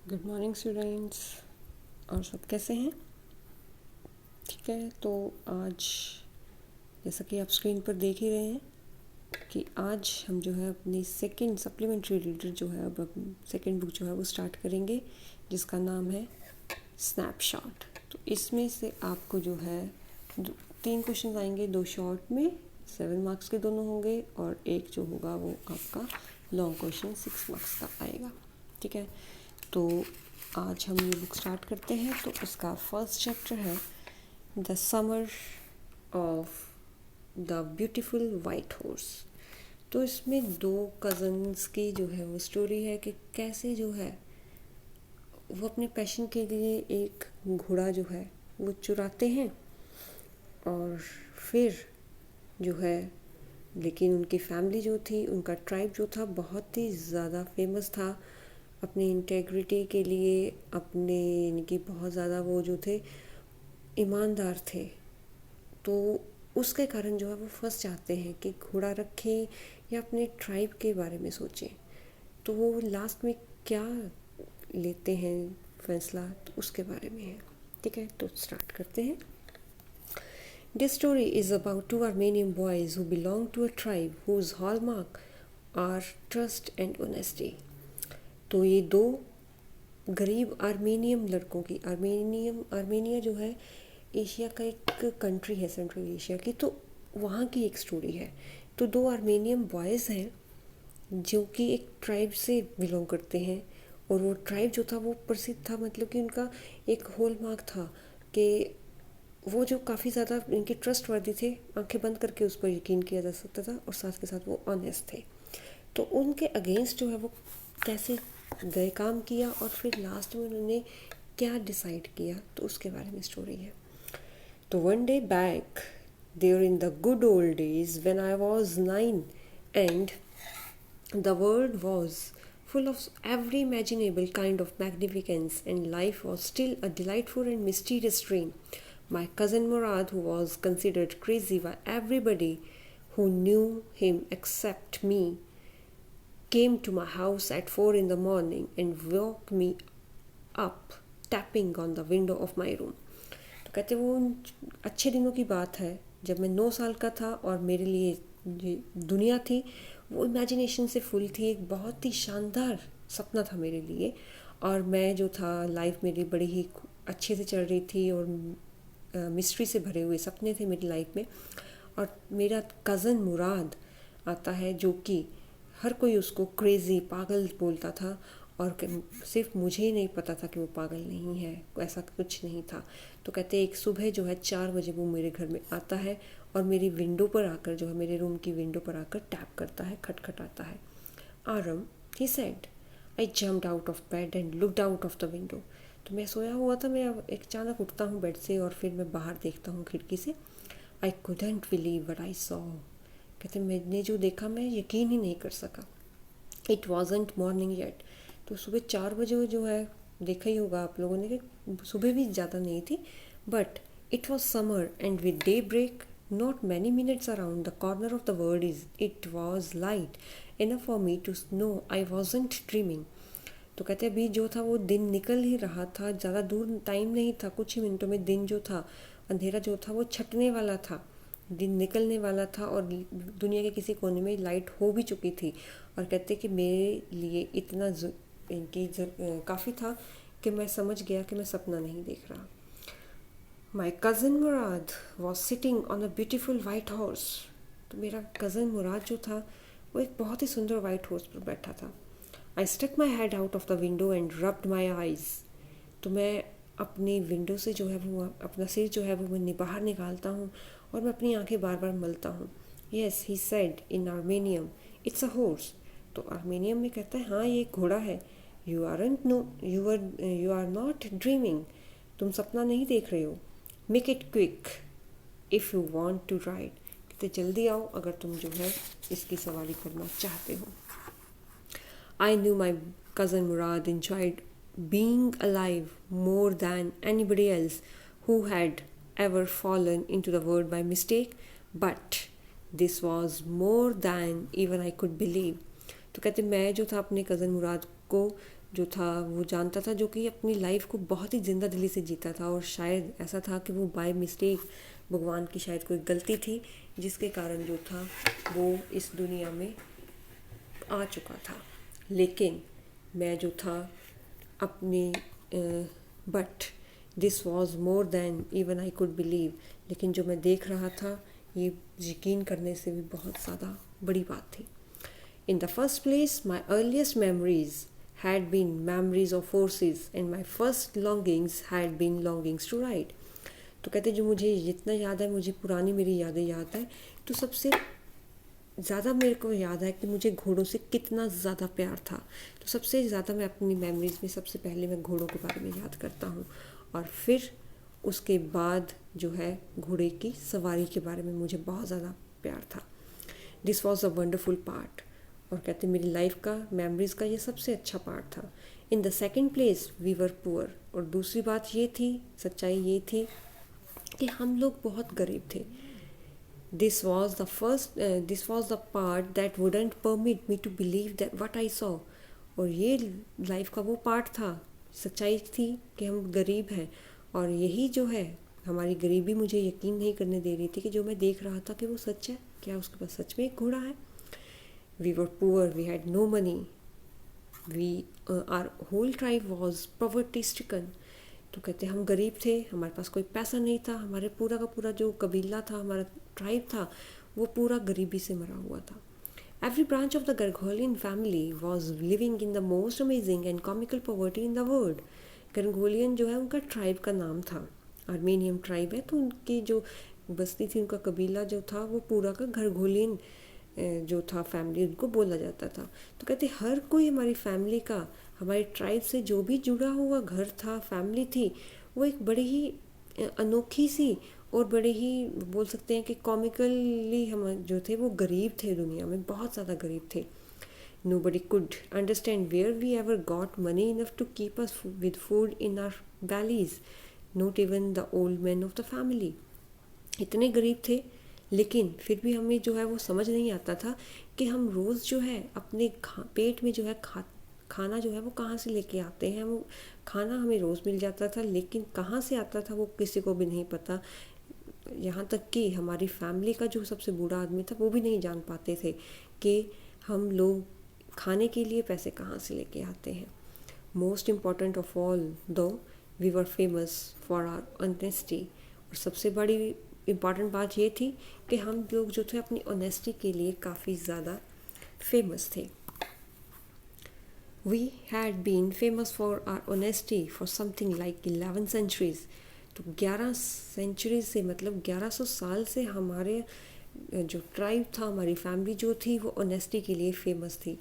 Good morning students. और सब कैसे हैं? ठीक है, तो आज जैसा कि आप स्क्रीन पर देख ही रहे हैं कि आज हम जो है अपनी सेकंड सप्लीमेंट्री रीडर जो है अब सेकंड बुक जो है वो स्टार्ट करेंगे, जिसका नाम है स्नैपशॉट। तो इसमें से आपको जो है 3 क्वेश्चन आएंगे, 2 शॉर्ट में 7 मार्क्स के दोनों होंगे और एक जो होगा वो आपका लॉन्ग क्वेश्चन 6 मार्क्स का आएगा। ठीक है, तो आज हम ये बुक स्टार्ट करते हैं। तो इसका फर्स्ट चैप्टर है the summer of the beautiful white horse. तो इसमें 2 कज़न्स की जो है वो स्टोरी है कि कैसे जो है वो अपने पैशन के लिए एक घोड़ा जो है वो चुराते हैं और फिर जो है, लेकिन उनकी फैमिली जो थी, उनका ट्राइब जो था बहुत ही ज़्यादा फेमस था अपनी इंटेग्रिटी के लिए, अपने यानी कि बहुत ज़्यादा वो जो थे ईमानदार थे। तो उसके कारण जो है वो फंस जाते हैं कि घोड़ा रखें या अपने ट्राइब के बारे में सोचें। तो वो लास्ट में क्या लेते हैं फैसला, तो उसके बारे में है। ठीक है, तो स्टार्ट करते हैं। This story is about 2 Armenian boys who belong to a tribe whose hallmark are trust and honesty. तो ये 2 गरीब आर्मेनियम लड़कों की, आर्मेनिया जो है एशिया का एक कंट्री है, सेंट्रल एशिया की, तो वहाँ की एक स्टोरी है। तो 2 आर्मेनियन बॉयज़ हैं जो कि एक ट्राइब से बिलोंग करते हैं और वो ट्राइब जो था वो प्रसिद्ध था, मतलब कि उनका एक हॉलमार्क था कि वो जो काफ़ी ज़्यादा इनके ट्रस्ट वर्दी थे, आंखें बंद करके उस पर यकीन किया जा सकता था और साथ के साथ वो ऑनेस्ट थे। तो उनके अगेंस्ट जो है वो कैसे गए काम किया और फिर लास्ट में उन्होंने क्या डिसाइड किया, तो उसके बारे में स्टोरी है। तो one day back there in the good old days when I was 9 and the world was full of every imaginable kind of magnificence, and life was still a delightful and mysterious dream. My cousin Murad, who was considered crazy by everybody who knew him except me, came to my house at 4 in the morning and woke me up, tapping on the window of my room. तो कहते वो उन अच्छे दिनों की बात है जब मैं 9 साल का था और मेरे लिए ये दुनिया थी वो इमेजिनेशन से फुल थी। एक बहुत ही शानदार सपना था मेरे लिए और मैं जो था, लाइफ मेरी बड़ी ही अच्छे से चल रही थी और मिस्ट्री से भरे हुए सपने थे मेरी लाइफ में। और मेरा कज़न मुराद आता है जो कि हर कोई उसको क्रेज़ी, पागल बोलता था और सिर्फ मुझे ही नहीं पता था कि वो पागल नहीं है, ऐसा कुछ नहीं था। तो कहते एक सुबह जो है 4 बजे वो मेरे घर में आता है और मेरी विंडो पर आकर जो है, मेरे रूम की विंडो पर आकर टैप करता है, खटखटाता है। Aram, he said. I jumped out of bed and looked out of the window. तो मैं सोया हुआ था, मैं एक अचानक उठता हूँ बेड से और फिर मैं बाहर देखता हूँ खिड़की से। I couldn't believe what I saw. कहते मैंने जो देखा मैं यकीन ही नहीं कर सका। It wasn't morning yet. तो सुबह 4 बजे जो है, देखा ही होगा आप लोगों ने कि सुबह भी ज़्यादा नहीं थी, but it was summer and with daybreak not many minutes around the corner of the world it was light enough for me to know I wasn't dreaming. तो कहते अभी जो था वो दिन निकल ही रहा था, ज़्यादा दूर टाइम नहीं था, कुछ ही मिनटों में दिन जो था, अंधेरा जो था वो छटने वाला था, दिन निकलने वाला था और दुनिया के किसी कोने में लाइट हो भी चुकी थी। और कहते कि मेरे लिए इतना इनकी काफ़ी था कि मैं समझ गया कि मैं सपना नहीं देख रहा। My cousin Murad was sitting on a beautiful white horse. तो मेरा कज़न मुराद जो था वो एक बहुत ही सुंदर वाइट हॉर्स पर बैठा था। I stuck my head out of the window and rubbed my eyes. तो मैं अपनी विंडो से जो है वो अपना सिर जो है वो मैं बाहर निकालता हूँ और मैं अपनी आंखें बार बार मलता हूँ। Yes, he said in Armenian, it's a horse. तो आर्मेनियम में कहता है हाँ ये एक घोड़ा है। You are not dreaming. तुम सपना नहीं देख रहे हो। Make it quick if you want to ride. कहते जल्दी आओ अगर तुम जो है इसकी सवारी करना चाहते हो। I knew my cousin Murad enjoyed being alive more than anybody else who had ever fallen into the world by mistake, but this was more than even I could believe. तो कहते मैं जो था अपने कज़न मुराद को जो था वो जानता था, जो कि अपनी लाइफ को बहुत ही जिंदा दिली से जीता था, और शायद ऐसा था कि वो बाय मिस्टेक भगवान की शायद कोई गलती थी जिसके कारण जो था वो इस दुनिया में आ चुका था। लेकिन मैं जो था अपने but this was more than even I could believe, लेकिन जो मैं देख रहा था ये यकीन करने से भी बहुत ज़्यादा बड़ी बात थी। In the first place, my earliest memories had been memories of horses and my first longings had been longings to ride. तो कहते जो मुझे जितना याद है, मुझे पुरानी मेरी यादें याद है, तो सबसे ज़्यादा मेरे को याद है कि मुझे घोड़ों से कितना ज़्यादा प्यार था। तो सबसे ज़्यादा मैं अपनी मेमोरीज़ में सबसे पहले मैं घोड़ों के बारे में याद करता हूँ, और फिर उसके बाद जो है घोड़े की सवारी के बारे में मुझे बहुत ज़्यादा प्यार था। This was a wonderful part, और कहते मेरी लाइफ का मेमोरीज़ का ये सबसे अच्छा पार्ट था। In the second place we were poor, और दूसरी बात ये थी, सच्चाई ये थी कि हम लोग बहुत गरीब थे। This was the part that wouldn't permit me to believe that what I saw, और ये लाइफ का वो पार्ट था, सच्चाई थी कि हम गरीब हैं, और यही जो है हमारी गरीबी मुझे यकीन नहीं करने दे रही थी कि जो मैं देख रहा था कि वो सच है, क्या उसके पास सच में एक घोड़ा है। We were poor, we had no money, our whole tribe was poverty stricken. तो कहते हम गरीब थे, हमारे पास कोई पैसा नहीं था, हमारे पूरा का पूरा जो कबीला था, हमारा ट्राइब था, वो पूरा गरीबी से मरा हुआ था। Every branch of the Gargolian family was living in the most amazing and comical poverty in the world. गर्गोलियन जो है उनका ट्राइब का नाम था, आर्मेनियम ट्राइब है, तो उनकी जो बस्ती थी, उनका कबीला जो था वो पूरा का गर्गोलियन जो था फैमिली उनको बोला जाता था। तो कहते हर कोई हमारी फैमिली का, हमारी ट्राइब से जो भी जुड़ा हुआ घर था, फैमिली थी, वो एक बड़ी ही अनोखी सी और बड़े ही बोल सकते हैं कि कॉमिकली हम जो थे वो गरीब थे, दुनिया में बहुत ज़्यादा गरीब थे। Nobody could understand where we ever got money enough to keep us with food in our bellies, not even the old men of the family. इतने गरीब थे, लेकिन फिर भी हमें जो है वो समझ नहीं आता था कि हम रोज़ जो है अपने पेट में जो है खाना जो है वो कहाँ से लेके आते हैं। वो खाना हमें रोज़ मिल जाता था, लेकिन कहाँ से आता था वो किसी को भी नहीं पता। यहाँ तक कि हमारी फैमिली का जो सबसे बूढ़ा आदमी था वो भी नहीं जान पाते थे कि हम लोग खाने के लिए पैसे कहाँ से लेके आते हैं। Most important of all though we were famous for our honesty, और सबसे बड़ी इम्पॉर्टेंट बात ये थी कि हम लोग जो थे अपनी ऑनेस्टी के लिए काफ़ी ज़्यादा फेमस थे। We had been famous for our honesty for something like 11 centuries. तो 11 सेंचुरी से मतलब 1100 साल से हमारे जो ट्राइब था, हमारी फैमिली जो थी, वो ऑनेस्टी के लिए फेमस थी।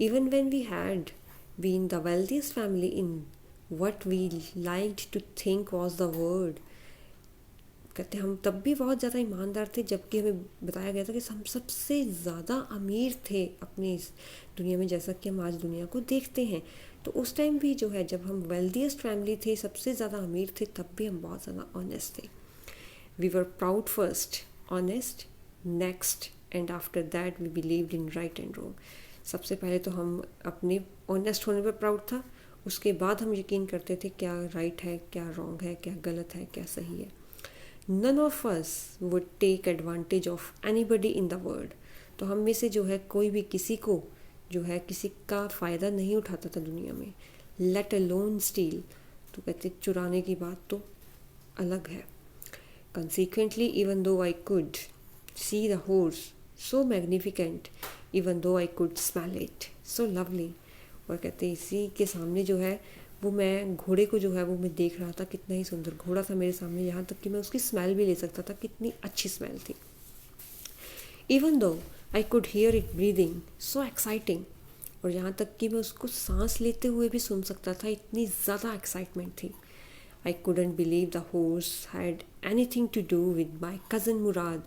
Even when we had been the wealthiest family in what we liked to think was the world. कहते हम तब भी बहुत ज़्यादा ईमानदार थे, जबकि हमें बताया गया था कि हम सबसे ज़्यादा अमीर थे अपनी इस दुनिया में, जैसा कि हम आज दुनिया को देखते हैं। तो उस टाइम भी जो है जब हम वेल्दीएस्ट फैमिली थे, सबसे ज़्यादा अमीर थे, तब भी हम बहुत ज़्यादा ऑनेस्ट थे। We were proud first, honest next, and after that we believed in right and wrong. सबसे पहले तो हम अपने ऑनेस्ट होने पर प्राउड था, उसके बाद हम यकीन करते थे क्या राइट है, क्या रॉन्ग है, क्या गलत है, क्या सही है। None of us would take advantage of anybody in the world. तो हम में से जो है कोई भी किसी को जो है किसी का फ़ायदा नहीं उठाता था दुनिया में। Let alone steal. तो कहते चुराने की बात तो अलग है। Consequently, even though I could see the horse so magnificent, even though I could smell it so lovely. और कहते इसी के सामने जो है वो मैं घोड़े को जो है वो मैं देख रहा था, कितना ही सुंदर घोड़ा था मेरे सामने, यहाँ तक कि मैं उसकी स्मेल भी ले सकता था, कितनी अच्छी स्मेल थी। Even though I could hear it breathing so exciting, और यहाँ तक कि मैं उसको सांस लेते हुए भी सुन सकता था, इतनी ज़्यादा एक्साइटमेंट थी। आई couldn't believe the horse had anything to do with my cousin Murad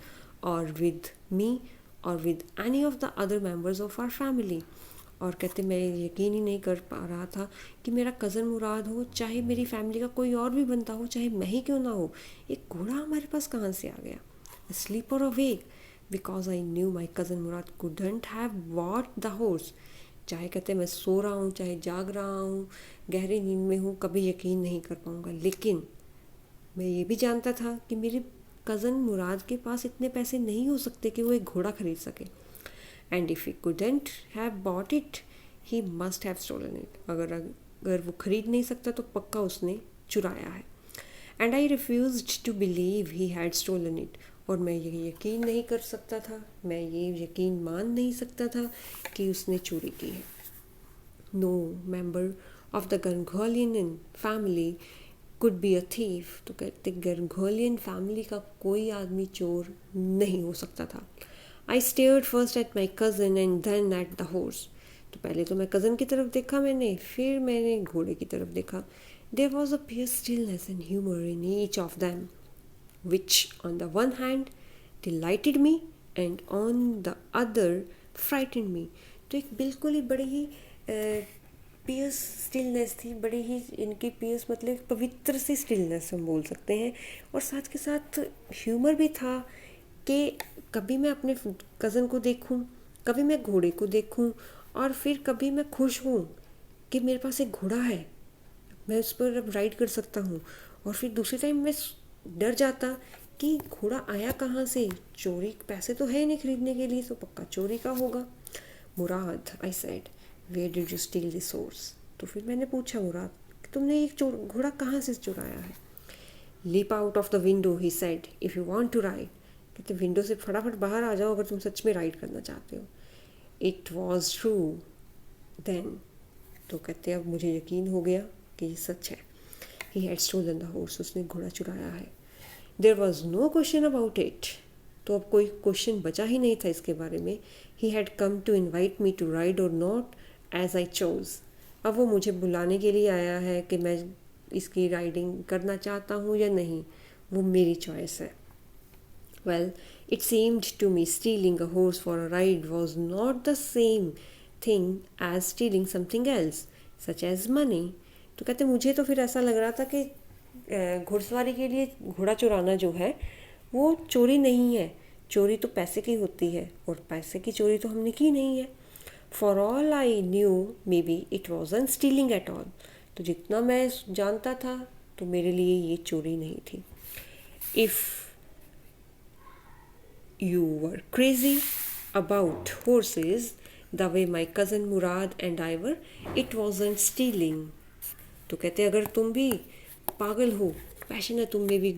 or with me or with any of the other members of our family. और कहते मैं यकीन ही नहीं कर पा रहा था कि मेरा कज़न मुराद हो, चाहे मेरी फैमिली का कोई और भी बनता हो, चाहे मैं ही क्यों ना हो, एक घोड़ा हमारे पास कहाँ से आ गया। Asleep or awake, because I knew my cousin Murad couldn't have bought the horse, चाहे कहते मैं सो रहा हूँ, चाहे जाग रहा हूँ, गहरी नींद में हूँ, कभी यकीन नहीं कर पाऊँगा। लेकिन मैं ये भी जानता था कि मेरे कज़न मुराद के पास इतने पैसे नहीं हो सकते कि वो एक घोड़ा खरीद सके। And if he couldn't have bought it he must have stolen it. अगर वो खरीद नहीं सकता तो पक्का उसने चुराया है। And I refused to believe he had stolen it. और मैं ये यकीन नहीं कर सकता था, मैं ये यकीन मान नहीं सकता था कि उसने चोरी की है। No member of the Garoghlanian family could be a thief. तो कहते गंगोलियन फैमिली का कोई आदमी चोर नहीं हो सकता था। I stared first at my cousin and then at the horse. तो पहले तो मैं कज़न की तरफ देखा मैंने, फिर मैंने घोड़े की तरफ देखा। There was a fierce stillness and humor in each of them, which on the one hand delighted me and on the other frightened me। तो एक बिल्कुल ही बड़ी ही पियस स्टिलनेस थी, बड़ी ही इनकी पियस मतलब पवित्र सी स्टिलनेस हम बोल सकते हैं। और साथ के साथ ह्यूमर भी था कि कभी मैं अपने कज़न को देखूं, कभी मैं घोड़े को देखूं, और फिर कभी मैं खुश हूँ कि मेरे पास एक घोड़ा है, मैं उस पर अब राइड कर सकता हूँ। और फिर दूसरे टाइम मैं डर जाता कि घोड़ा आया कहाँ से, चोरी, पैसे तो है नहीं खरीदने के लिए, तो पक्का चोरी का होगा। Mourad, I said, where did you steal this horse. तो फिर मैंने पूछा, मुराद तुमने एक घोड़ा कहाँ से चुराया है। Leap out of the window he said if you want to ride. कहते विंडो से फटाफट बाहर आ जाओ अगर तुम सच में राइड करना चाहते हो। It was true then. तो कहते अब मुझे यकीन हो गया कि ये सच है। He had stolen the horse. उसने घोड़ा चुराया है। There was no question about it. तो अब कोई क्वेश्चन बचा ही नहीं था इसके बारे में। He had come to invite me to ride or not as I chose. अब वो मुझे बुलाने के लिए आया है कि मैं इसकी राइडिंग करना चाहता हूँ या नहीं, वो मेरी चॉइस है। Well it seemed to me stealing a horse for a ride was not the same thing as stealing something else such as money. तो कहते मुझे तो फिर ऐसा लग रहा था कि घुड़सवारी के लिए घोड़ा चुराना जो है वो चोरी नहीं है। चोरी तो पैसे की होती है, और पैसे की चोरी तो हमने की नहीं है। For all I knew may be it wasn't stealing at all. तो जितना मैं जानता था तो मेरे लिए ये चोरी नहीं थी। If you were crazy about horse's the way my cousin Murad and I were, it wasn't stealing. तो कहते अगर तुम भी पागल हो, पैशन है तुम में भी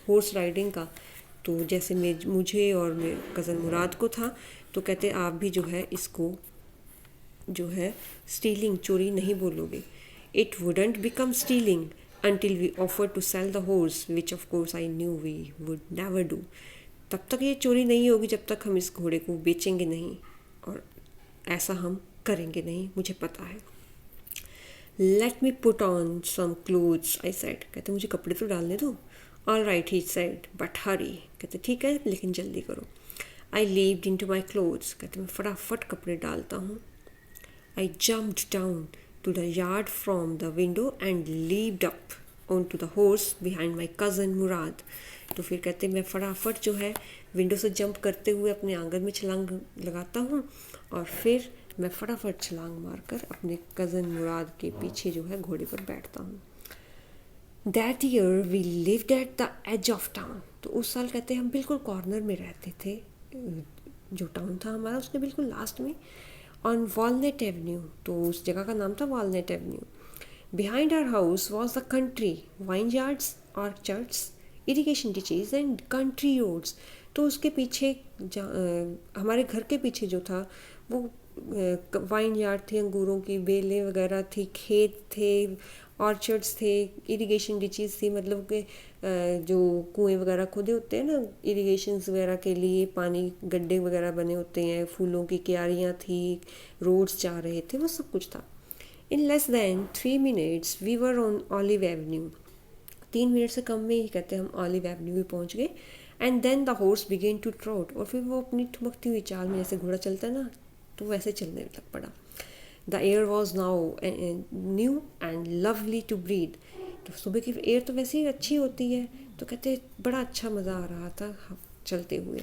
हॉर्स राइडिंग का, तो जैसे मुझे और मेरे कज़न मुराद को था, तो कहते आप भी जो है इसको जो है स्टीलिंग, चोरी नहीं बोलोगे। It wouldn't become stealing until we offered to sell the horse, which of course I knew we would never do। तब तक ये चोरी नहीं होगी जब तक हम इस घोड़े को बेचेंगे नहीं, और ऐसा हम करेंगे नहीं, मुझे पता है। Let me put on some clothes I said. कहते मुझे कपड़े तो डालने दो। All right he said but hurry. कहते ठीक है लेकिन जल्दी करो। I leaped into my clothes. कहते मैं फटाफट कपड़े डालता हूँ। I jumped down to the yard from the window and leaped up onto the horse behind my cousin Murad। तो फिर कहते मैं फटाफट जो है विंडो से जंप करते हुए अपने आंगन में छलांग लगाता हूँ, और फिर मैं फटाफट छलांग मारकर अपने कज़न मुराद के पीछे जो है घोड़े पर बैठता हूँ। That year we lived at the edge of town. तो उस साल कहते हम बिल्कुल कॉर्नर में रहते थे। जो टाउन था हमारा उसके बिल्कुल लास्ट में, ऑन वॉलनट एवेन्यू। तो उस जगह का नाम था Walnut Avenue. Behind our house was the country, vineyards, orchards, irrigation ditches and country roads. तो उसके पीछे हमारे घर के पीछे जो था वो वाइन यार्ड थे, अंगूरों की बेलें वगैरह थी, खेत थे, ऑर्चर्ड्स थे, इरिगेशन डिचेज थी, मतलब कि जो कुएं वगैरह खोदे होते हैं ना इरिगेशंस वगैरह के लिए, पानी गड्ढे वगैरह बने होते हैं, फूलों की क्यारियाँ थी, रोड्स जा रहे थे, वो सब कुछ था। In less than 3 minutes we were on Olive Avenue. 3 minute से कम में ही कहते हम ऑलिव एवेन्यू में पहुँच गए। And then the horse began to trot. और फिर वो अपनी ठुमकती हुई चाल में, जैसे घोड़ा चलता है ना, तो वैसे चलने लग पड़ा। The air was now new and lovely to breathe. तो सुबह की एयर तो वैसे ही अच्छी होती है, तो कहते बड़ा अच्छा मज़ा आ रहा था चलते हुए।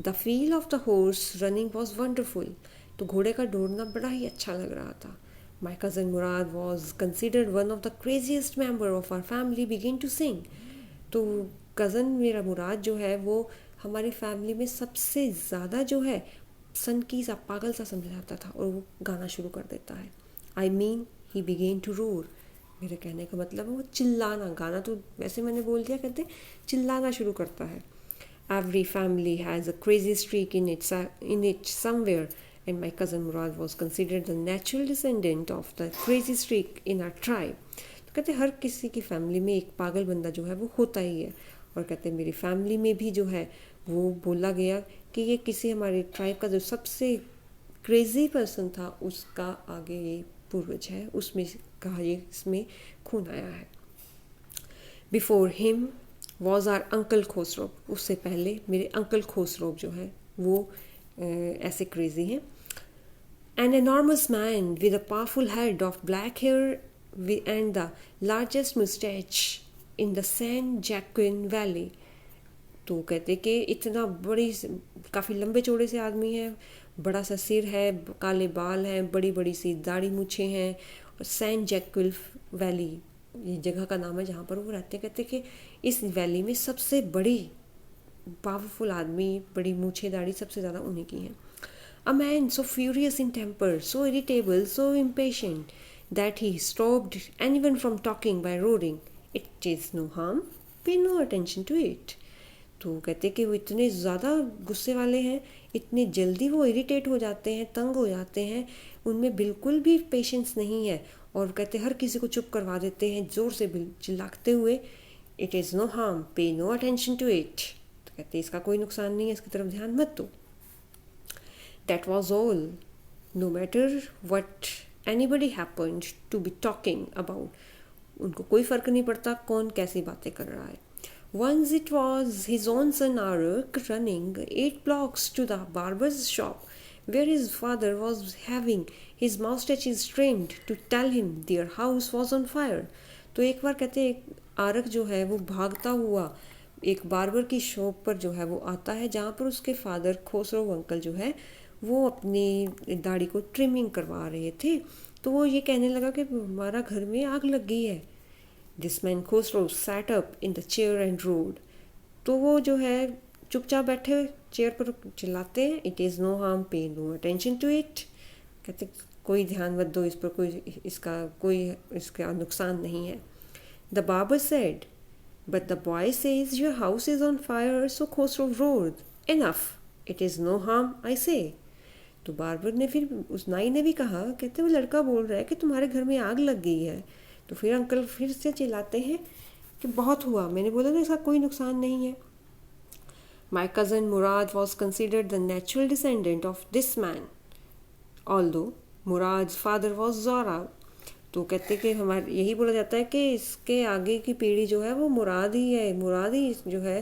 The feel of the horse running was wonderful. तो घोड़े का दौड़ना बड़ा ही अच्छा लग रहा था. My cousin Murad was considered one of the craziest member of our family began to sing. तो कज़न मेरा मुराद जो है वो हमारी फैमिली में सबसे ज़्यादा जो है सन की सा पागल सा समझा जाता था और वो गाना शुरू कर देता है. I mean he began to roar. मेरे कहने का मतलब है वो चिल्लाना. गाना तो वैसे मैंने बोल दिया, कहते चिल्लाना शुरू करता है. Every family has a crazy streak in it somewhere and my cousin Murad was considered the natural descendant of the crazy streak in our tribe. तो कहते हर किसी की फैमिली में एक पागल बंदा जो है वो होता ही है. और कहते मेरी फैमिली में भी जो है वो बोला गया कि ये किसी हमारे ट्राइब का जो सबसे क्रेजी पर्सन था उसका आगे ये पूर्वज है, उसमें कहा ये इसमें खून आया है. Before him was our uncle Khosrow. उससे पहले मेरे अंकल खोसरोब जो है वो ऐसे क्रेजी हैं. An enormous man with a powerful head of black hair and the largest mustache in the San Joaquin Valley. तो कहते कि इतना बड़ी काफ़ी लंबे चौड़े से आदमी है, बड़ा सा सिर है, काले बाल हैं, बड़ी बड़ी सी दाढ़ी मूछें हैं. और सैन जैक्विल वैली ये जगह का नाम है जहाँ पर वो रहते हैं. कहते कि इस वैली में सबसे बड़ी पावरफुल आदमी, बड़ी मूछें दाढ़ी सबसे ज़्यादा उन्हीं की हैं. A man so furious in temper, so irritable, so impatient that he stopped anyone from talking by roaring, "It is no harm, pay no attention to it." तो कहते कि वो इतने ज़्यादा गुस्से वाले हैं, इतने जल्दी वो इरिटेट हो जाते हैं, तंग हो जाते हैं, उनमें बिल्कुल भी पेशेंस नहीं है. और कहते हर किसी को चुप करवा देते हैं ज़ोर से चिल्लाते हुए, "It is no harm, pay no attention to it." तो कहते इसका कोई नुकसान नहीं है, इसकी तरफ ध्यान मत दो. That was all. No matter what anybody happened to be talking about, उनको कोई फ़र्क नहीं पड़ता कौन कैसी बातें कर रहा है. Once it was his own son Arak running 8 blocks to the barber's shop where his father was having his moustaches trimmed to tell him their house was on fire. तो एक बार कहते आरक जो है वो भागता हुआ एक बार्बर की शॉप पर जो है वो आता है जहाँ पर उसके फादर खोसरो अंकल जो है वो अपनी दाढ़ी को ट्रिमिंग करवा रहे थे. तो वो ये कहने लगा कि हमारा घर में आग लग गई है. This man Khosrow sat up in the chair and rode. तो वो जो है चुपचाप बैठे चेयर पर चिल्लाते हैं, "इट इज़ नो हार्म, पे नो अटेंशन टू इट." कहते कोई ध्यान मत दो इस पर, कोई इसका नुकसान नहीं है. The barber said, "but the boy says your house is on fire." So Khosrow rode, "enough, it is no harm, I say." तो बार्बर ने फिर उस नाई ने भी कहा, कहते वो लड़का बोल रहा है कि तुम्हारे घर में आग लग गई है. तो फिर अंकल फिर से चिल्लाते हैं कि बहुत हुआ, मैंने बोला ना इसका कोई नुकसान नहीं है. My cousin Murad was considered the natural descendant of this man although Murad's father was Zora. तो कहते कि हमारे यही बोला जाता है कि इसके आगे की पीढ़ी जो है वो मुराद ही है, मुराद ही जो है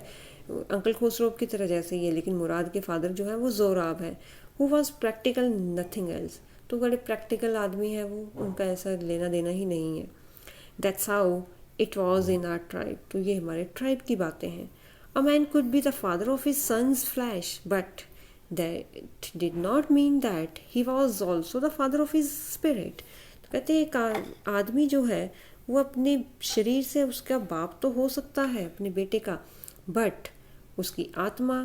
अंकल खोसरोब की तरह जैसे ही है, लेकिन मुराद के फादर जो है वो जोराब है. Who was practical nothing else. तो बड़े प्रैक्टिकल आदमी है वो, उनका ऐसा लेना देना ही नहीं है. That's how it was in our tribe. तो ये हमारे ट्राइब की बातें हैं. A man could be the father of his son's flesh, but that did not mean that he was also the father of his spirit. तो कहते हैं एक आदमी जो है वो अपने शरीर से उसका बाप तो हो सकता है अपने बेटे का, बट उसकी आत्मा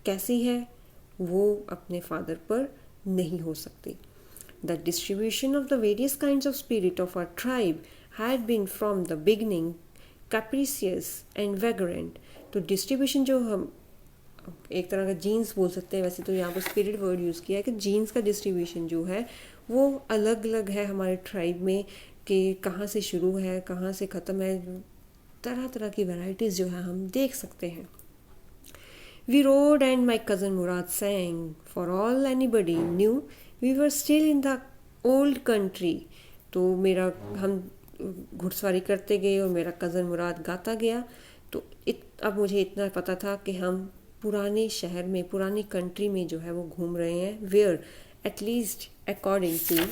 कैसी है वो अपने फादर पर नहीं हो सकती. The distribution of the various kinds of spirit of our tribe had been from the beginning capricious and vagrant. तो डिस्ट्रीब्यूशन जो हम एक तरह का जीन्स बोल सकते हैं, वैसे तो यहाँ पर स्पिरिट वर्ड यूज़ किया है कि जीन्स का डिस्ट्रीब्यूशन जो है वो अलग अलग है हमारे ट्राइब में, कि कहाँ से शुरू है कहाँ से ख़त्म है. तरह तरह की वैराइटीज़ जो है हम देख सकते हैं. We rode and my cousin Murad sang. For all anybody knew, we were still in the old country. तो हम घुड़सवारी करते गए और मेरा कज़न मुराद गाता गया. तो अब मुझे इतना पता था कि हम पुराने शहर में, पुरानी कंट्री में जो है वो घूम रहे हैं. Where at least according to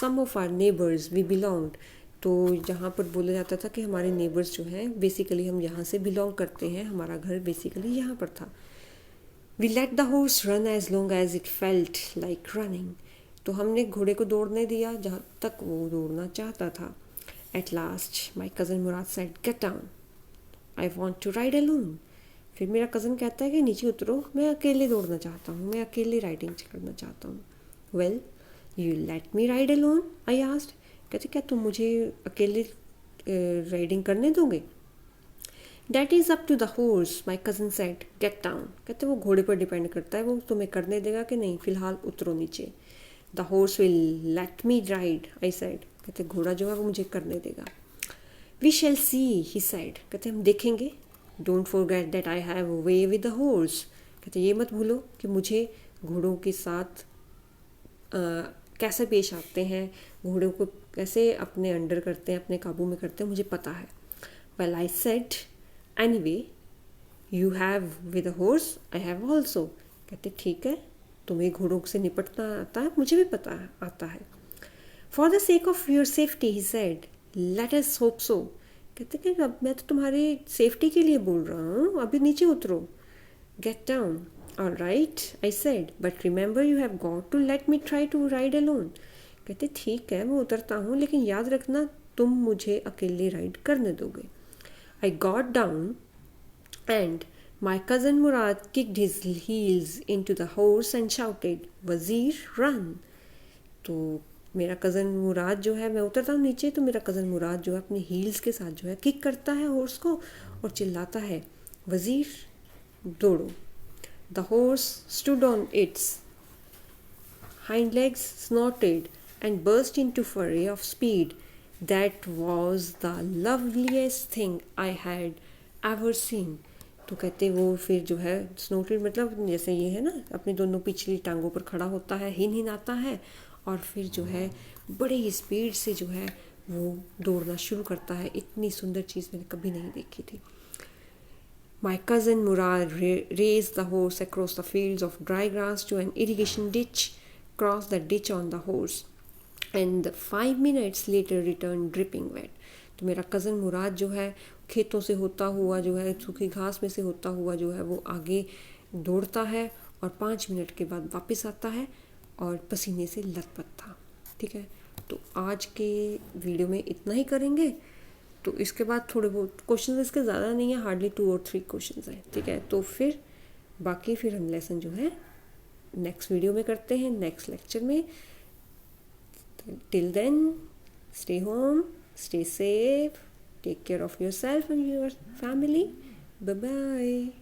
some of our neighbors we belonged. तो जहाँ पर बोला जाता था कि हमारे नेबर्स जो हैं बेसिकली हम यहाँ से बिलोंग करते हैं, हमारा घर बेसिकली यहाँ पर था. We let the horse run as long as it felt like running. तो हमने घोड़े को दौड़ने दिया जहाँ तक वो दौड़ना चाहता था। At last my cousin Murad said get down, I want to ride alone. फिर मेरा कज़न कहता है कि नीचे उतरो, मैं अकेले दौड़ना चाहता हूँ, मैं अकेले राइडिंग करना चाहता हूँ। Well you let me ride alone, I asked. कहते क्या तुम मुझे अकेले राइडिंग करने दोगे? That is up to the horse, my cousin said get down. कहते वो घोड़े पर डिपेंड करता है, वो तुम्हें करने देगा कि नहीं, फ़िलहाल उतरो नीचे। The horse will let me ride, I said. कहते घोड़ा जो है वो मुझे करने देगा। We shall see, he said. कहते हम देखेंगे। Don't forget that I have way with the horse. कहते ये मत भूलो कि मुझे घोड़ों के साथ कैसे पेश आते हैं, घोड़ों को कैसे अपने अंडर करते हैं, अपने काबू में करते हैं, मुझे पता है। Well I said anyway you have with a horse, I have also. कहते ठीक है, तुम्हें घोड़ों से निपटना आता है, मुझे भी पता है, आता है। For the sake of your safety, he said, let us hope so. कहते कि अब मैं तो तुम्हारी सेफ्टी के लिए बोल रहा हूँ, अभी नीचे उतरो। Get down, all right, I said, but remember you have got to let me try to ride alone. कहते ठीक है मैं उतरता हूँ, लेकिन याद रखना तुम मुझे अकेले राइड करने दोगे। I got down and my cousin Murad kicked his heels into the horse and shouted, वज़ीर run। तो मेरा कज़न मुराद जो है, मैं उतरता हूँ नीचे तो मेरा कज़न मुराद जो है अपने हील्स के साथ जो है किक करता है हॉर्स को और चिल्लाता है, वज़ीर दौड़ो। The horse stood on it's hind legs, snorted and burst into fury of speed. That was the loveliest thing I had ever seen। तो कहते वो फिर जो है स्नोटेड मतलब जैसे ये है ना, अपनी दोनों पिछली टांगों पर खड़ा होता है, हिन आता है और फिर जो है बड़े ही स्पीड से जो है वो दौड़ना शुरू करता है। इतनी सुंदर चीज़ मैंने कभी नहीं देखी थी। My cousin Murad raced the horse across the fields of dry grass to an irrigation ditch, crossed the ditch on the horse, and 5 minutes later returned dripping wet। तो मेरा कज़न मुराद जो है खेतों से होता हुआ जो है सूखी घास में से होता हुआ जो है वो आगे दौड़ता है और 5 मिनट के बाद वापस आता है और पसीने से लथपथ था। ठीक है, तो आज के वीडियो में इतना ही करेंगे। तो इसके बाद थोड़े बहुत क्वेश्चन, इसके ज़्यादा नहीं है, हार्डली 2 और 3 क्वेश्चन हैं। ठीक है, तो फिर बाकी फिर हम लेसन जो है नेक्स्ट वीडियो में करते हैं, नेक्स्ट लेक्चर में। Till then stay home, stay safe, take care of yourself and your family. Bye bye.